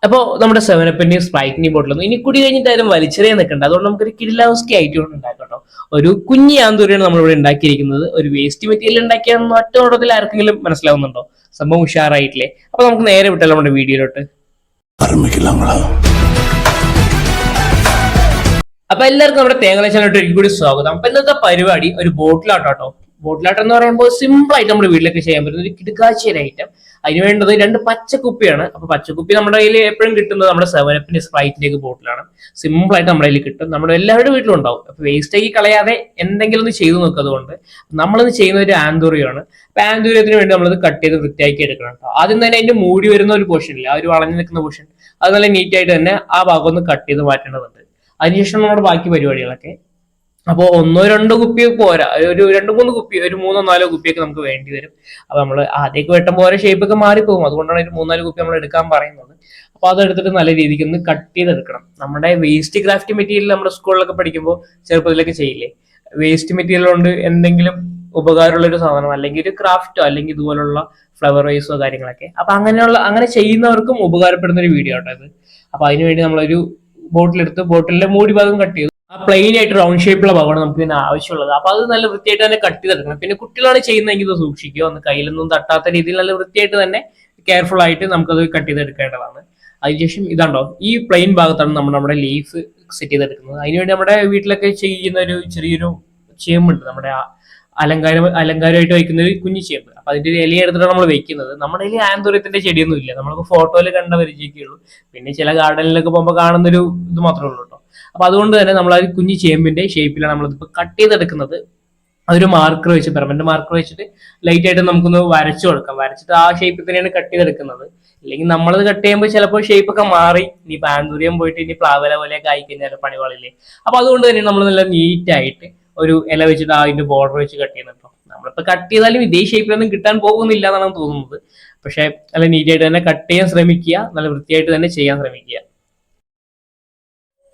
അപ്പോൾ നമ്മുടെ സെവനപ്പിന്റെയും സ്പ്രൈറ്റിന്റെയും ബോട്ടിലൊന്നും ഇനി കുടി കഴിഞ്ഞിട്ടായാലും വലിച്ചെറിയാൻ നിൽക്കണ്ട. അതുകൊണ്ട് നമുക്കൊരു കിഡിലാവസ്കി ആയിട്ട് ഉണ്ടാക്കാം കേട്ടോ. ഒരു കുഞ്ഞി ആന്തൂരിയാണ് നമ്മളിവിടെ ഉണ്ടാക്കിയിരിക്കുന്നത്. ഒരു വേസ്റ്റ് മെറ്റീരിയൽ ഉണ്ടാക്കിയാൽ ഒറ്റ ഓട്ടത്തിൽ ആർക്കെങ്കിലും മനസ്സിലാവുന്നുണ്ടോ? സംഭവം ഉഷാറായിട്ടില്ലേ? അപ്പൊ നമുക്ക് നേരെ വിട്ടല്ലോ നമ്മുടെ വീഡിയോയിലോട്ട്. അപ്പൊ എല്ലാവർക്കും നമ്മുടെ തേങ്ങ ചാനലോട്ട് എനിക്ക് കൂടി സ്വാഗതം. അപ്പൊ ഇന്നത്തെ പരിപാടി ഒരു ബോട്ടിലാട്ടോ. ബോട്ടിലാട്ടം എന്ന് പറയുമ്പോൾ സിമ്പിൾ ആയിട്ട് നമ്മുടെ വീട്ടിലൊക്കെ ചെയ്യാൻ പറ്റുന്ന ഒരു കിടുക്കാച്ചിയൊരു ഐറ്റം. അതിന് വേണ്ടത് 2 പച്ചക്കുപ്പിയാണ്. അപ്പൊ പച്ചക്കുപ്പി നമ്മുടെ കയ്യിൽ എപ്പോഴും കിട്ടുന്നത് നമ്മുടെ സെവനപ്പിന്റെ സ്പ്രൈറ്റിന്റെ ബോട്ടിലാണ്. സിമ്പിൾ ആയിട്ട് നമ്മുടെ കയ്യിൽ കിട്ടും. നമ്മുടെ എല്ലാവരുടെ വീട്ടിലും ഉണ്ടാവും. അപ്പൊ വേസ്റ്റ് ആക്കി കളയാതെ എന്തെങ്കിലും ഒന്ന് ചെയ്തു നോക്കുക. അതുകൊണ്ട് നമ്മളിന്ന് ചെയ്യുന്ന ഒരു ആന്തൂറിയാണ്. അപ്പൊ ആന്തൂര്യത്തിന് വേണ്ടി നമ്മളത് കട്ട് ചെയ്ത് വൃത്തിയാക്കി എടുക്കണം കേട്ടോ. ആദ്യം തന്നെ അതിന്റെ മൂടി വരുന്ന ഒരു പോർഷൻ ഇല്ല, ആ ഒരു വളഞ്ഞു നിൽക്കുന്ന പോർഷൻ, അത് നല്ല നീറ്റ് ആയിട്ട് തന്നെ ആ ഭാഗം ഒന്ന് കട്ട് ചെയ്ത് മാറ്റേണ്ടതുണ്ട്. അതിനുശേഷം നമ്മുടെ ബാക്കി പരിപാടികളൊക്കെ. അപ്പോൾ 1-2 കുപ്പി പോരാ, ഒരു 2-3 കുപ്പി, ഒരു 3-4 കുപ്പിയൊക്കെ നമുക്ക് വേണ്ടി വരും. അപ്പൊ നമ്മൾ ആദ്യമൊക്കെ വെട്ടുമ്പോൾ ഓരോ ഷേപ്പൊക്കെ മാറിപ്പോകും. അതുകൊണ്ടാണ് ഒരു 3-4 കുപ്പി നമ്മൾ എടുക്കാൻ പറയുന്നത്. അപ്പൊ അതെടുത്തിട്ട് നല്ല രീതിക്ക് ഒന്ന് കട്ട് ചെയ്തെടുക്കണം. നമ്മുടെ വേസ്റ്റ് ക്രാഫ്റ്റ് മെറ്റീരിയൽ നമ്മുടെ സ്കൂളിലൊക്കെ പഠിക്കുമ്പോൾ ചെറുപ്പത്തിലൊക്കെ ചെയ്യില്ലേ, വേസ്റ്റ് മെറ്റീരിയൽ കൊണ്ട് എന്തെങ്കിലും ഉപകാരമുള്ള ഒരു സാധനം, അല്ലെങ്കിൽ ഒരു ക്രാഫ്റ്റോ അല്ലെങ്കിൽ ഇതുപോലുള്ള ഫ്ലവർ വൈസോ കാര്യങ്ങളൊക്കെ. അപ്പൊ അങ്ങനെ ചെയ്യുന്നവർക്കും ഉപകാരപ്പെടുന്ന ഒരു വീഡിയോ ആട്ടോ ഇത്. അപ്പൊ അതിനുവേണ്ടി നമ്മളൊരു ബോട്ടിലെടുത്ത് ബോട്ടിലിന്റെ മൂടി ഭാഗം കട്ട് ചെയ്തു. ആ പ്ലെയിൻ ആയിട്ട് റൗണ്ട് ഷേപ്പിലുള്ള ഭാഗമാണ് നമുക്ക് ഇതിന് ആവശ്യമുള്ളത്. അപ്പൊ അത് നല്ല വൃത്തിയായിട്ട് തന്നെ കട്ട് ചെയ്തെടുക്കണം. പിന്നെ കുട്ടികളാണ് ചെയ്യുന്നതെങ്കിൽ ഇത് സൂക്ഷിക്കുക, ഒന്ന് കയ്യിലൊന്നും തട്ടാത്ത രീതിയിൽ നല്ല വൃത്തിയായിട്ട് തന്നെ കെയർഫുൾ ആയിട്ട് നമുക്കത് കട്ട് ചെയ്തെടുക്കേണ്ടതാണ്. അതിനുശേഷം ഇതാണ്ടോ, ഈ പ്ലെയിൻ ഭാഗത്താണ് നമ്മുടെ ലീഫ് സെറ്റ് ചെയ്തെടുക്കുന്നത്. അതിനുവേണ്ടി നമ്മുടെ വീട്ടിലൊക്കെ ചെയ്യുന്ന ഒരു ചെറിയൊരു ചേമ്പുണ്ട്, നമ്മുടെ അലങ്കാരമായിട്ട് വയ്ക്കുന്ന ഒരു കുഞ്ഞു ചേമ്പ്. അപ്പൊ അതിന്റെ ഒരു ഇല എടുത്തിട്ടാണ് നമ്മൾ വെക്കുന്നത്. നമ്മുടെ കയ്യിൽ ആന്തൂര്യത്തിന്റെ ചെടിയൊന്നും ഇല്ല, നമുക്ക് ഫോട്ടോയിൽ കണ്ട പരിചയിക്കുള്ളൂ. പിന്നെ ചില ഗാർഡനിലൊക്കെ പോകുമ്പോൾ കാണുന്നൊരു ഇത് മാത്രമേ ഉള്ളൂ കേട്ടോ. അപ്പൊ അതുകൊണ്ട് തന്നെ നമ്മൾ ആ കുഞ്ഞു ചേമ്പിന്റെ ഷേപ്പിലാണ് നമ്മളിപ്പോ കട്ട് ചെയ്തെടുക്കുന്നത്. അതൊരു മാർക്കർ വെച്ച്, പെർമനന്റ് മാർക്കർ വെച്ചിട്ട് ലൈറ്റ് ആയിട്ട് നമുക്കൊന്ന് വരച്ചു കൊടുക്കാം. വരച്ചിട്ട് ആ ഷേപ്പിൽ തന്നെയാണ് കട്ട് ചെയ്തെടുക്കുന്നത്. ഇല്ലെങ്കിൽ നമ്മളത് കട്ട് ചെയ്യുമ്പോൾ ചിലപ്പോൾ ഷേപ്പ് ഒക്കെ മാറി ഇനി ആന്തൂര്യം പോയിട്ട് ഇനി പ്ലാവല പോലെയൊക്കെ ആയിക്കഴിഞ്ഞാൽ പണികളില്ലേ. അപ്പൊ അതുകൊണ്ട് തന്നെ നമ്മൾ നല്ല നീറ്റ് ആയിട്ട് ഒരു ഇല വെച്ചിട്ട് അതിന്റെ ബോർഡർ വെച്ച് കട്ട് ചെയ്യുന്നുണ്ടോ. നമ്മളിപ്പോ കട്ട് ചെയ്താലും ഇതേ ഷേപ്പിലൊന്നും കിട്ടാൻ പോകുന്നില്ല എന്നാണ് തോന്നുന്നത്. പക്ഷെ നല്ല നീറ്റായിട്ട് തന്നെ കട്ട് ചെയ്യാൻ ശ്രമിക്കുക, നല്ല വൃത്തിയായിട്ട് തന്നെ ചെയ്യാൻ ശ്രമിക്കുക.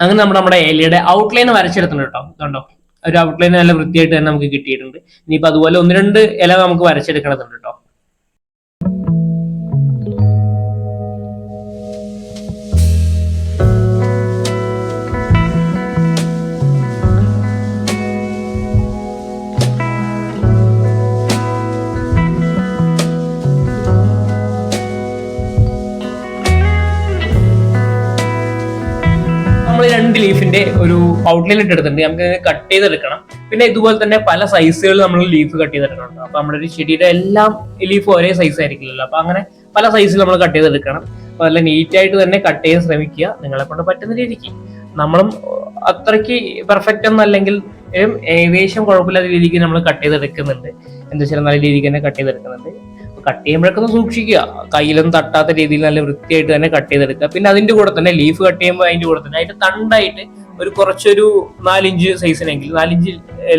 അങ്ങനെ നമ്മുടെ ഇലയുടെ ഔട്ട്ലൈൻ വരച്ചെടുത്തിട്ടുണ്ട് കേട്ടോ. കണ്ടോ, ഒരു ഔട്ട്ലൈൻ നല്ല വൃത്തിയായിട്ട് തന്നെ നമുക്ക് കിട്ടിയിട്ടുണ്ട്. ഇനിയിപ്പോ അതുപോലെ 1-2 ഇല നമുക്ക് വരച്ചെടുക്കണമെന്നുണ്ട് കേട്ടോ. നമ്മൾ 2 ലീഫിന്റെ ഒരു ഔട്ട്ലൈൻ ഇട്ട് എടുത്തിട്ടുണ്ട്. നമുക്ക് കട്ട് ചെയ്തെടുക്കണം. പിന്നെ ഇതുപോലെ തന്നെ പല സൈസുകൾ നമ്മൾ ലീഫ് കട്ട് ചെയ്തെടുക്കണം. അപ്പൊ നമ്മുടെ ഒരു ചെടിയുടെ എല്ലാം ലീഫ് ഒരേ സൈസ് ആയിരിക്കില്ലല്ലോ. അപ്പൊ അങ്ങനെ പല സൈസിൽ നമ്മൾ കട്ട് ചെയ്തെടുക്കണം. അപ്പൊ നല്ല നീറ്റായിട്ട് തന്നെ കട്ട് ചെയ്യാൻ ശ്രമിക്കുക, നിങ്ങളെ കൊണ്ട് പറ്റുന്ന രീതിക്ക്. നമ്മളും അത്രയ്ക്ക് പെർഫെക്റ്റ് ഒന്നും അല്ലെങ്കിൽ ഏകദേശം കുഴപ്പമില്ലാത്ത രീതിക്ക് നമ്മൾ കട്ട് ചെയ്തെടുക്കുന്നുണ്ട്. എന്താ വെച്ചാൽ നല്ല രീതിക്ക് തന്നെ കട്ട് ചെയ്തെടുക്കുന്നുണ്ട്. കട്ട് ചെയ്യുമ്പോഴൊക്കെ ഒന്ന് സൂക്ഷിക്കുക, കയ്യിലൊന്നും തട്ടാത്ത രീതിയിൽ നല്ല വൃത്തിയായിട്ട് തന്നെ കട്ട് ചെയ്തെടുക്കുക. പിന്നെ അതിന്റെ കൂടെ തന്നെ ലീഫ് കട്ട് ചെയ്യുമ്പോൾ അതിന്റെ കൂടെ തന്നെ അതിന്റെ തണ്ടായിട്ട് കുറച്ചൊരു 4 ഇഞ്ച് സൈസിനെങ്കിലും 4 ഇഞ്ച്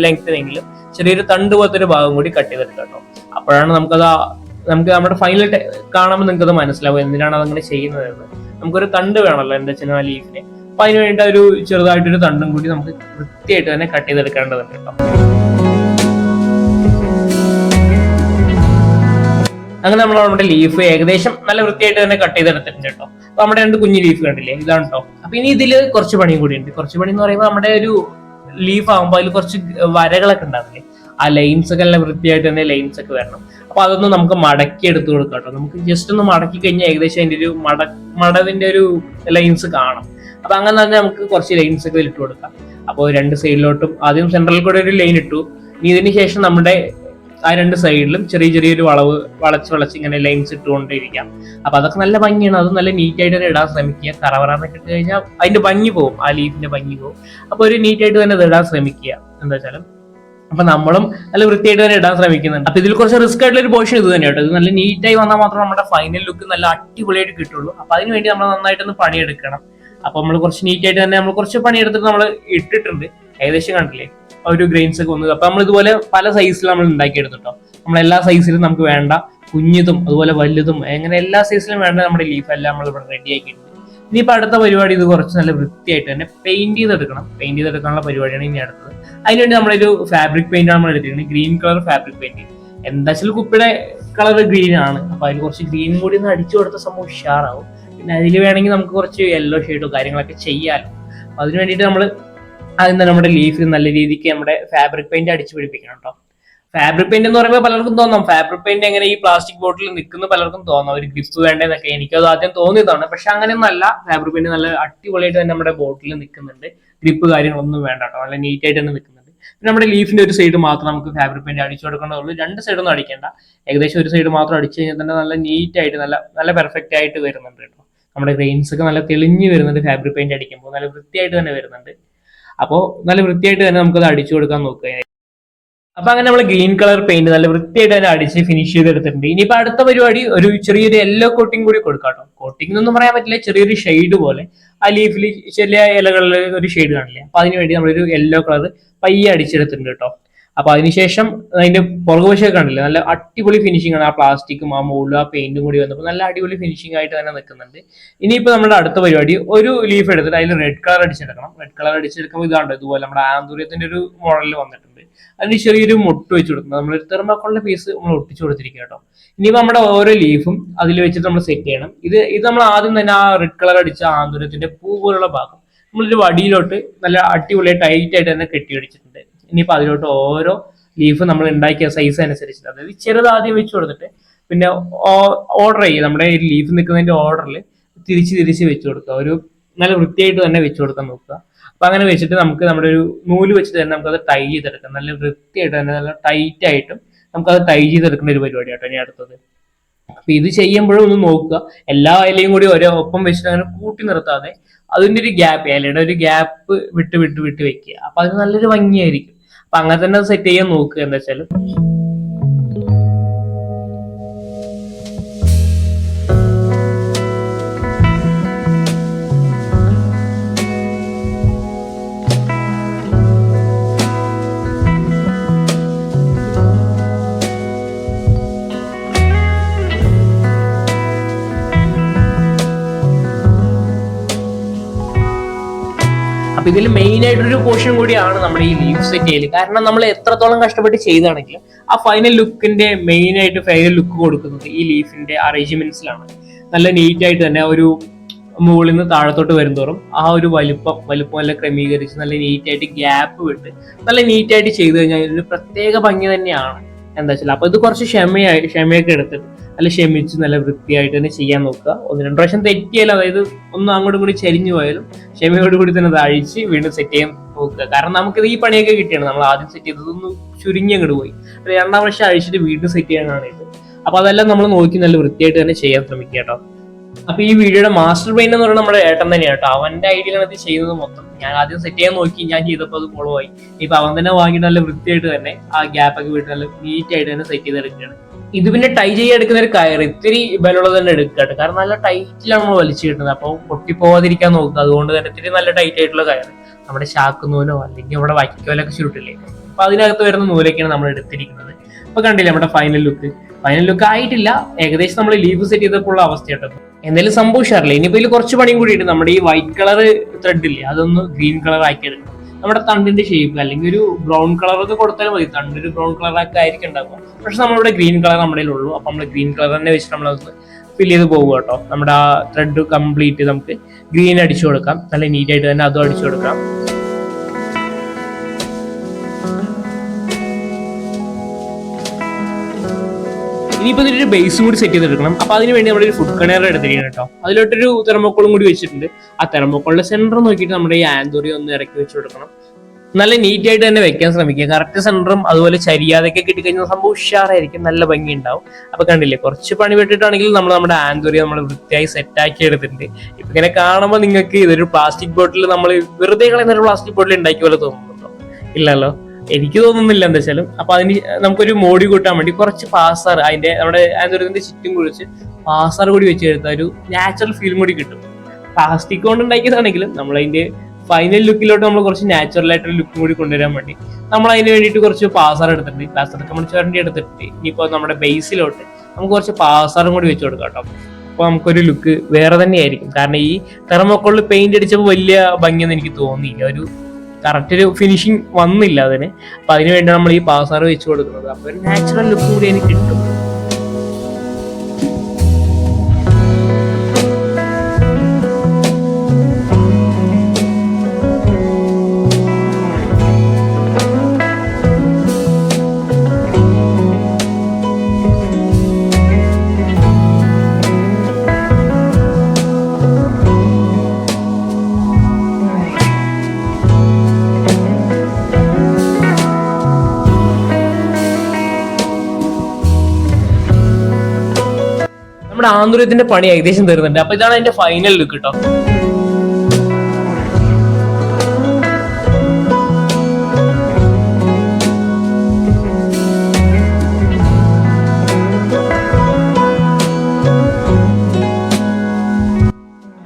ലെങ്ത്തിനെങ്കിലും ചെറിയൊരു തണ്ട് പോലത്തെ ഒരു ഭാഗം കൂടി കട്ട് ചെയ്തെടുക്കാം കേട്ടോ. അപ്പോഴാണ് നമുക്ക് നമ്മുടെ ഫൈനൽ കാണുമ്പോൾ നിങ്ങൾക്ക് അത് മനസ്സിലാവും എന്തിനാണ് അതങ്ങനെ ചെയ്യുന്നതെന്ന്. നമുക്കൊരു തണ്ട് വേണമല്ലോ, എന്താ വെച്ചാൽ ആ ലീഫിന്. അപ്പൊ അതിന് വേണ്ടി ഒരു ചെറുതായിട്ടൊരു തണ്ടും കൂടി നമുക്ക് വൃത്തിയായിട്ട് തന്നെ കട്ട് ചെയ്തെടുക്കേണ്ടതുണ്ട് കേട്ടോ. അങ്ങനെ നമ്മുടെ ലീഫ് ഏകദേശം നല്ല വൃത്തിയായിട്ട് തന്നെ കട്ട് ചെയ്തെടുത്തിട്ടുണ്ട് കേട്ടോ. അപ്പൊ നമ്മുടെ 2 കുഞ്ഞു ലീഫ് കണ്ടില്ലേ, ഇതാണ് കേട്ടോ. അപ്പൊ ഇനി ഇതിൽ കുറച്ച് പണിയും കൂടി ഉണ്ട്. കുറച്ച് പണി എന്ന് പറയുമ്പോൾ നമ്മുടെ ഒരു ലീഫ് ആകുമ്പോൾ അതിൽ കുറച്ച് വരകളൊക്കെ ഉണ്ടാവില്ലേ, ആ ലൈൻസ് ഒക്കെ നല്ല വൃത്തിയായിട്ട് തന്നെ ലൈൻസ് ഒക്കെ വരണം. അപ്പൊ അതൊന്ന് നമുക്ക് മടക്കി എടുത്തു കൊടുക്കാം കേട്ടോ. നമുക്ക് ജസ്റ്റ് ഒന്ന് മടക്കി കഴിഞ്ഞാൽ ഏകദേശം അതിന്റെ ഒരു മടവിന്റെ ഒരു ലൈൻസ് കാണാം. അപ്പൊ അങ്ങനെ തന്നെ നമുക്ക് കുറച്ച് ലൈൻസ് ഒക്കെ ഇട്ട് കൊടുക്കാം. അപ്പോൾ 2 സൈഡിലോട്ടും ആദ്യം സെൻട്രലിൽ കൂടെ ഒരു ലൈൻ ഇട്ടു. ഇനി ഇതിന് ശേഷം നമ്മുടെ ആ 2 സൈഡിലും ചെറിയൊരു വളച്ച് ഇങ്ങനെ ലൈൻസ് ഇട്ടുകൊണ്ടിരിക്കാം. അപ്പൊ അതൊക്കെ നല്ല ഭംഗിയാണ്. അത് നല്ല നീറ്റ് ആയിട്ട് തന്നെ ഇടാൻ ശ്രമിക്കുക. കറവറാന്നൊക്കെ ഇട്ട് കഴിഞ്ഞാൽ അതിന്റെ ഭംഗി പോകും, ആ ലീഫിന്റെ ഭംഗി പോകും. അപ്പൊ ഒരു നീറ്റ് ആയിട്ട് തന്നെ ഇടാൻ ശ്രമിക്കുക. എന്താ വെച്ചാലും അപ്പൊ നമ്മളും നല്ല വൃത്തിയായിട്ട് തന്നെ ഇടാൻ ശ്രമിക്കുന്നുണ്ട്. അപ്പൊ ഇതിൽ കുറച്ച് റിസ്ക് ആയിട്ടുള്ള ഒരു പോർഷൻ ഇത് തന്നെ കേട്ടോ. ഇത് നല്ല നീറ്റായി വന്നാൽ മാത്രം നമ്മുടെ ഫൈനൽ ലുക്ക് നല്ല അടിപൊളിയായിട്ട് കിട്ടുള്ളൂ. അപ്പൊ അതിന് വേണ്ടി നമ്മൾ നന്നായിട്ടൊന്ന് പണിയെടുക്കണം. അപ്പൊ നമ്മൾ കുറച്ച് നീറ്റായിട്ട് തന്നെ നമ്മൾ കുറച്ച് പണിയെടുത്തിട്ട് നമ്മൾ ഇട്ടിട്ടുണ്ട്. ഏകദേശം കണ്ടില്ലേ ഒരു ഗ്രെയിൻസ് ഒക്കെ വന്നത്. അപ്പൊ നമ്മൾ ഇതുപോലെ പല സൈസിൽ നമ്മൾ ഉണ്ടാക്കിയെടുത്തിട്ടോ. നമ്മളെല്ലാ സൈസിലും നമുക്ക് വേണ്ട, കുഞ്ഞതും അതുപോലെ വലുതും, അങ്ങനെ എല്ലാ സൈസിലും വേണ്ട നമ്മുടെ ലീഫ് എല്ലാം നമ്മൾ ഇവിടെ റെഡി ആക്കിയിട്ടുണ്ട്. ഇനിയിപ്പോൾ അടുത്ത പരിപാടി ഇത് കുറച്ച് നല്ല വൃത്തിയായിട്ട് തന്നെ പെയിന്റ് ചെയ്തെടുക്കണം. പെയിന്റ് ചെയ്തെടുക്കാനുള്ള പരിപാടിയാണ് ഇനി അടുത്തത്. അതിനുവേണ്ടി നമ്മളൊരു ഫാബ്രിക് പെയിന്റ് ആണ് നമ്മൾ എടുത്തിരിക്കുന്നത്, ഗ്രീൻ കളർ ഫാബ്രിക് പെയിന്റ്. എന്താ വെച്ചാൽ കുപ്പിയുടെ കളർ ഗ്രീൻ ആണ്. അപ്പൊ അതിൽ കുറച്ച് ഗ്രീൻ കൂടി ഒന്ന് അടിച്ചു കൊടുത്ത സംഭവം ഉഷാറാവും. പിന്നെ അതിൽ വേണമെങ്കിൽ നമുക്ക് കുറച്ച് യെല്ലോ ഷെയ്ഡോ കാര്യങ്ങളൊക്കെ ചെയ്യാമല്ലോ. അപ്പോൾ അതിന് വേണ്ടിയിട്ട് നമ്മൾ ആദ്യം തന്നെ നമ്മുടെ ലീഫിൽ നല്ല രീതിക്ക് നമ്മുടെ ഫാബ്രിക് പെയിന്റ് അടിച്ചു പിടിപ്പിക്കണം കേട്ടോ. ഫാബ്രിക് പെയിന്റ് എന്ന് പറയുമ്പോൾ പലർക്കും തോന്നാം ഫാബ്രിക് പെയിന്റ് എങ്ങനെ ഈ പ്ലാസ്റ്റിക് ബോട്ടിൽ നിൽക്കുന്ന പലർക്കും തോന്നാം, ഒരു ഗ്രിപ്പ് വേണ്ടതെന്നൊക്കെ. എനിക്കത് ആദ്യം തോന്നിയതാണ്, പക്ഷെ അങ്ങനെയൊന്നല്ല. ഫാബ്രിക് പെയിന്റ് നല്ല അടിപൊളിയായിട്ട് തന്നെ നമ്മുടെ ബോട്ടിൽ നിൽക്കുന്നുണ്ട്. ഗ്രിപ്പ് കാര്യങ്ങളൊന്നും വേണ്ട കേട്ടോ, നല്ല നീറ്റ് ആയിട്ട് തന്നെ നിൽക്കുന്നുണ്ട്. പിന്നെ നമ്മുടെ ലീഫിന്റെ ഒരു സൈഡ് മാത്രം നമുക്ക് ഫാബ്രിക് പെയിന്റ് അടിച്ചു കൊടുക്കേണ്ടതുള്ളൂ, രണ്ട് സൈഡൊന്നും അടിക്കേണ്ട. ഏകദേശം ഒരു സൈഡ് മാത്രം അടിച്ചു കഴിഞ്ഞാൽ തന്നെ നല്ല നീറ്റ് ആയിട്ട് നല്ല പെർഫെക്റ്റ് ആയിട്ട് വരുന്നുണ്ട് കേട്ടോ. നമ്മുടെ ഗ്രെയിൻസ് ഒക്കെ നല്ല തെളിഞ്ഞ് വരുന്നുണ്ട് ഫാബ്രിക് പെയിന്റ് അടിക്കുമ്പോൾ, നല്ല വൃത്തിയായിട്ട് തന്നെ വരുന്നുണ്ട്. അപ്പോൾ നല്ല വൃത്തിയായിട്ട് തന്നെ നമുക്കത് അടിച്ചു കൊടുക്കാൻ നോക്കുക. അപ്പൊ അങ്ങനെ നമ്മൾ ഗ്രീൻ കളർ പെയിന്റ് നല്ല വൃത്തിയായിട്ട് തന്നെ അടിച്ച് ഫിനിഷ് ചെയ്തെടുത്തിട്ടുണ്ട്. ഇനിയിപ്പോ അടുത്ത പരിപാടി ഒരു ചെറിയൊരു യെല്ലോ കോട്ടിങ് കൂടി കൊടുക്കാട്ടോ. കോട്ടിംഗ് എന്നൊന്നും പറയാൻ പറ്റില്ല, ചെറിയൊരു ഷെയ്ഡ് പോലെ ആ ലീഫിൽ ചെറിയ ഇലകളിൽ ഒരു ഷെയ്ഡ് കാണില്ലേ, അപ്പൊ അതിന് വേണ്ടി നമ്മളൊരു യെല്ലോ കളർ പയ്യെ അടിച്ചെടുത്തിട്ടുണ്ട് കേട്ടോ. അപ്പൊ അതിനുശേഷം അതിന്റെ പുറകുവശമൊക്കെ കണ്ടില്ലേ, നല്ല അടിപൊളി ഫിനിഷിംഗ് ആണ്. ആ പ്ലാസ്റ്റിക്കും ആ മുകളിലും ആ പെയിന്റും കൂടി വന്നപ്പോൾ നല്ല അടിപൊളി ഫിനിഷിംഗ് ആയിട്ട് തന്നെ നിൽക്കുന്നുണ്ട്. ഇനിയിപ്പോ നമ്മുടെ അടുത്ത പരിപാടി ഒരു ലീഫ് എടുത്തിട്ട് അതിൽ റെഡ് കളർ അടിച്ചെടുക്കണം. റെഡ് കളർ അടിച്ചെടുക്കുമ്പോൾ ഇതാണ്ട് ഇതുപോലെ നമ്മുടെ ആന്തൂര്യത്തിന്റെ ഒരു മോഡലിൽ വന്നിട്ടുണ്ട്. അതിന് ചെറിയൊരു മുട്ട് വെച്ച് കൊടുക്കുന്നത്, നമ്മൾ തെർമാക്കോളിന്റെ പീസ് നമ്മൾ ഒട്ടിച്ചു കൊടുത്തിരിക്കുക കേട്ടോ. ഇനിയിപ്പോ നമ്മുടെ ഓരോ ലീഫും അതിൽ വെച്ചിട്ട് നമ്മൾ സെറ്റ് ചെയ്യണം. ഇത് നമ്മൾ ആദ്യം തന്നെ ആ റെഡ് കളർ അടിച്ച ആന്തൂര്യത്തിന്റെ പൂ പോലുള്ള ഭാഗം നമ്മളൊരു വടിയിലോട്ട് നല്ല അടിപൊളി ടൈറ്റ് ആയിട്ട് തന്നെ കെട്ടിയടിച്ചിട്ടുണ്ട്. ഇനിയിപ്പോൾ അതിലോട്ട് ഓരോ ലീഫ് നമ്മൾ ഉണ്ടാക്കിയ സൈസ് അനുസരിച്ചിട്ട്, അതായത് ചെറുതാദ്യം വെച്ച് കൊടുത്തിട്ട് പിന്നെ ഓർഡർ ചെയ്യുക. നമ്മുടെ ഈ ലീഫ് നിൽക്കുന്നതിന്റെ ഓർഡറിൽ തിരിച്ച് വെച്ച് കൊടുക്കുക. ഒരു നല്ല വൃത്തിയായിട്ട് തന്നെ വെച്ച് കൊടുക്കാൻ നോക്കുക. അപ്പൊ അങ്ങനെ വെച്ചിട്ട് നമുക്ക് നമ്മുടെ ഒരു നൂല് വെച്ചിട്ട് തന്നെ നമുക്കത് ടൈ ചെയ്തെടുക്കാം. നല്ല വൃത്തിയായിട്ട് തന്നെ നല്ല ടൈറ്റ് ആയിട്ടും നമുക്കത് ടൈ ചെയ്തെടുക്കേണ്ട ഒരു പരിപാടി കേട്ടോ ഇനി അടുത്തത്. അപ്പൊ ഇത് ചെയ്യുമ്പോഴും ഒന്ന് നോക്കുക, എല്ലാ ഇലയും കൂടി ഒരേ ഒപ്പം വെച്ചിട്ട് അങ്ങനെ കൂട്ടി നിർത്താതെ അതിന്റെ ഒരു ഗ്യാപ്പ്, ഇലയുടെ ഒരു ഗ്യാപ്പ് വിട്ട് വെക്കുക. അപ്പൊ അത് നല്ലൊരു ഭംഗിയായിരിക്കും. അപ്പൊ അങ്ങനെ തന്നെ സെറ്റ് ചെയ്യാൻ നോക്കുക. എന്താ വെച്ചാൽ അപ്പൊ ഇതിൽ മെയിൻ ആയിട്ടൊരു പോർഷൻ കൂടിയാണ് നമ്മുടെ ഈ ലീഫ് സെറ്റ് ചെയ്യൽ. കാരണം നമ്മൾ എത്രത്തോളം കഷ്ടപ്പെട്ട് ചെയ്താണെങ്കിലും ആ ഫൈനൽ ലുക്ക് കൊടുക്കുന്നത് ഈ ലീഫിന്റെ അറേഞ്ച്മെന്റ്സിലാണ്. നല്ല നീറ്റ് ആയിട്ട് തന്നെ ഒരു മുകളിൽ നിന്ന് താഴത്തോട്ട് വരുന്തോറും ആ ഒരു വലുപ്പം എല്ലാം ക്രമീകരിച്ച് നല്ല നീറ്റ് ആയിട്ട് ഗ്യാപ്പ് വിട്ട് നല്ല നീറ്റ് ആയിട്ട് ചെയ്തു കഴിഞ്ഞാൽ ഒരു പ്രത്യേക ഭംഗി തന്നെയാണ്. എന്താ വെച്ചാൽ അപ്പൊ ഇത് കുറച്ച് ക്ഷമയൊക്കെ എടുത്തിട്ട് നല്ല ക്ഷമിച്ച് നല്ല വൃത്തിയായിട്ട് തന്നെ ചെയ്യാൻ നോക്കുക. 1-2 പ്രാവശ്യം തെറ്റിയാലും, അതായത് ഒന്നും അങ്ങോട്ടും കൂടി ചരിഞ്ഞു പോയാലും ക്ഷമയോട് കൂടി തന്നെ അത് അഴിച്ച് വീണ്ടും സെറ്റ് ചെയ്യാൻ നോക്കുക. കാരണം നമുക്കിത് ഈ പണിയൊക്കെ കിട്ടിയാണ്. നമ്മൾ ആദ്യം സെറ്റ് ചെയ്തതൊന്ന് ചുരുങ്ങി അങ്ങോട്ട് പോയി, 2ാം പ്രാവശ്യം അഴിച്ചിട്ട് വീണ്ടും സെറ്റ് ചെയ്യാനാണ് ഇത്. അപ്പൊ അതെല്ലാം നമ്മൾ നോക്കി നല്ല വൃത്തിയായിട്ട് തന്നെ ചെയ്യാൻ ശ്രമിക്കുക കേട്ടോ. അപ്പൊ ഈ വീഡിയോയുടെ മാസ്റ്റർ മൈൻഡ് എന്ന് പറയുന്നത് നമ്മുടെ ഏട്ടൻ തന്നെയാണ് കേട്ടോ. അവന്റെ ഐഡിയയിലാണ് ഇത് ചെയ്യുന്നത് മൊത്തം. ഞാൻ ആദ്യം സെറ്റ് ചെയ്യാൻ നോക്കി, ഞാൻ ചെയ്തപ്പോൾ അത് കുളമായി. ഇപ്പൊ അവൻ തന്നെ വാങ്ങിയിട്ട് നല്ല വൃത്തിയായിട്ട് തന്നെ ആ ഗ്യാപ്പൊക്കെ വിട്ട് നല്ല നീറ്റ് ആയിട്ട് തന്നെ സെറ്റ് ചെയ്തെടുക്കുകയാണ്. ഇത് പിന്നെ ടൈ എടുക്കുന്ന ഒരു കയർ ഇത്തിരി ബലമുള്ളത് തന്നെ എടുക്കട്ടെ, കാരണം നല്ല ടൈറ്റിലാണ് നമ്മൾ വലിച്ചു കിട്ടുന്നത്. അപ്പോൾ പൊട്ടിപ്പോവാതിരിക്കാൻ നോക്കുക. അതുകൊണ്ട് തന്നെ ഇത്തിരി നല്ല ടൈറ്റ് ആയിട്ടുള്ള കയർ, നമ്മുടെ ചാക്ക് നൂലോ അല്ലെങ്കിൽ നമ്മുടെ വൈക്കോലൊക്കെ ചുരുട്ടില്ലേ, അപ്പൊ അതിനകത്ത് വരുന്ന നൂലൊക്കെയാണ് നമ്മൾ എടുത്തിരിക്കുന്നത്. അപ്പൊ കണ്ടില്ലേ നമ്മുടെ ഫൈനൽ ലുക്ക് ആയിട്ടില്ല. ഏകദേശം നമ്മൾ ലീഫ് സെറ്റ് ചെയ്തപ്പോൾ ഉള്ള അവസ്ഥ കേട്ടോ. എന്തായാലും സംഭവിച്ചാറില്ല. ഇനിയിപ്പോ ഇതിൽ കുറച്ച് പണിയും കൂടിയിട്ട് നമ്മുടെ ഈ വൈറ്റ് കളർ ത്രെഡ് ഇല്ലേ, അതൊന്ന് ഗ്രീൻ കളർ ആക്കി എടുക്കണം. നമ്മുടെ തണ്ടിന്റെ ഷേപ്പ് അല്ലെങ്കിൽ ഒരു ബ്രൗൺ കളർ ഒക്കെ കൊടുത്താലും മതി. തണ്ടൊരു ബ്രൗൺ കളറൊക്കെ ആയിരിക്കും ഉണ്ടാകുക. പക്ഷെ നമ്മളിവിടെ ഗ്രീൻ കളർ നമ്മുടെ ഉള്ളൂ. അപ്പൊ നമ്മൾ ഗ്രീൻ കളർ തന്നെ വെച്ചിട്ട് നമ്മളത് ഫിൽ ചെയ്ത് പോകുക കേട്ടോ. നമ്മുടെ ആ ത്രെഡ് കംപ്ലീറ്റ് നമുക്ക് ഗ്രീൻ അടിച്ചു കൊടുക്കാം. നല്ല നീറ്റ് ആയിട്ട് തന്നെ അതും അടിച്ചു കൊടുക്കാം. ഇനിയിപ്പോൾ ഇതിന്റെ ബേസും കൂടി സെറ്റ് ചെയ്തെടുക്കണം. അപ്പൊ അതിന് വേണ്ടി നമ്മളൊരു ഫുഡ് കണ്ടെയ്നർ എടുത്തിരിക്കണം കേട്ടോ. അതിലോട്ടൊരു തെർമോക്കോളും കൂടി വെച്ചിട്ടുണ്ട്. ആ തെർമോക്കോളിന്റെ സെന്റർ നോക്കിയിട്ട് നമ്മുടെ ഈ ആന്തൂറി ഒന്ന് ഇറക്കി വെച്ച് കൊടുക്കണം. നല്ല നീറ്റ് ആയിട്ട് തന്നെ വെക്കാൻ ശ്രമിക്കുക. കറക്റ്റ് സെന്ററും അതുപോലെ ചരിയാതൊക്കെ കിട്ടിക്കഴിഞ്ഞാൽ സംഭവം ഉഷാറായിരിക്കും, നല്ല ഭംഗി ഉണ്ടാവും. അപ്പൊ കണ്ടില്ലേ, കുറച്ച് പണി പെട്ടിട്ടാണെങ്കിൽ നമ്മുടെ ആന്തൂറി നമ്മൾ വൃത്തിയായി സെറ്റാക്കി എടുത്തിട്ടുണ്ട്. ഇപ്പൊ ഇങ്ങനെ കാണുമ്പോൾ നിങ്ങൾക്ക് ഇതൊരു പ്ലാസ്റ്റിക് ബോട്ടിൽ നമ്മൾ വെറുതെ കളയുന്ന ഒരു പ്ലാസ്റ്റിക് ബോട്ടിൽ ഉണ്ടാക്കിയ പോലെ തോന്നുന്നുണ്ടോ? ഇല്ലല്ലോ, എനിക്ക് തോന്നുന്നില്ല. എന്താ വെച്ചാലും അപ്പൊ അതിന് നമുക്കൊരു മോടി കൂട്ടാൻ വേണ്ടി കുറച്ച് പാസാർ അതിന്റെ നമ്മുടെ ആന്തൂരത്തിന്റെ ചുറ്റും കുറിച്ച് പാസാർ കൂടി വെച്ച് എടുത്താൽ ഒരു നാച്ചുറൽ ഫീലും കൂടി കിട്ടും. പ്ലാസ്റ്റിക് കൊണ്ട് ഉണ്ടാക്കിയതാണെങ്കിലും നമ്മളതിന്റെ ഫൈനൽ ലുക്കിലോട്ട് നമ്മൾ കുറച്ച് നാച്ചുറൽ ആയിട്ടൊരു ലുക്കും കൂടി കൊണ്ടുവരാൻ വേണ്ടി നമ്മൾ അതിന് വേണ്ടിയിട്ട് കുറച്ച് പാസാർ എടുത്തിട്ടുണ്ട്. പാസാറൊക്കെ നമ്മൾ ചുരണ്ടി എടുത്തിട്ട് ഇനിയിപ്പോൾ നമ്മുടെ ബേസിലോട്ട് നമുക്ക് കുറച്ച് പാസാറും കൂടി വെച്ച് കൊടുക്കാം കേട്ടോ. അപ്പോൾ നമുക്കൊരു ലുക്ക് വേറെ തന്നെയായിരിക്കും. കാരണം ഈ തെർമോക്കോളിൽ പെയിന്റ് അടിച്ചപ്പോൾ വലിയ ഭംഗിയൊന്നും എനിക്ക് തോന്നിയില്ല, ഒരു കറക്റ്റ് ഒരു ഫിനിഷിങ് വന്നില്ല അതിന്. അപ്പൊ അതിന് വേണ്ടി നമ്മൾ ഈ പാസാറ് വെച്ച് കൊടുക്കുന്നത്. അപ്പൊ ഒരു നാച്ചുറൽ ലുക്ക് കൂടി എനിക്ക് കിട്ടും. ആന്തൂര്യത്തിന്റെ പണി ഏകദേശം തരുന്നുണ്ട്. അപ്പൊ ഇതാണ് അതിന്റെ ഫൈനൽ ലുക്ക് കേട്ടോ.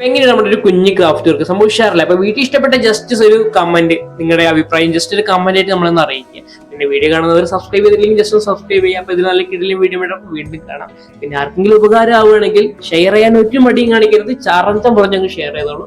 എങ്ങനെയാണ് നമ്മുടെ ഒരു കുഞ്ഞ് ക്രാഫ്റ്റ് വർക്ക് സംഭവം ഉഷാറില്ല. അപ്പൊ വീട്ടിൽ ഇഷ്ടപ്പെട്ട ജസ്റ്റ് ഒരു കമന്റ്, നിങ്ങളുടെ അഭിപ്രായം ജസ്റ്റ് ഒരു കമന്റ് ആയിട്ട് നമ്മളൊന്ന് അറിയിക്കുക. പിന്നെ വീഡിയോ കാണുന്നവർ സബ്സ്ക്രൈബ് ചെയ്തില്ലെങ്കിൽ ജസ്റ്റ് ഒന്ന് സബ്സ്ക്രൈബ് ചെയ്യുക. അപ്പൊ ഇത് നല്ല കിടിലും വീഡിയോ വീണ്ടും കാണാം. പിന്നെ ആർക്കെങ്കിലും ഉപകാരം ആവുകയാണെങ്കിൽ ഷെയർ ചെയ്യാൻ ഒരു മടിയും കാണിക്കരുത്, ചാറന്തം പറഞ്ഞങ്ങ് ഷെയർ ചെയ്തോളൂ.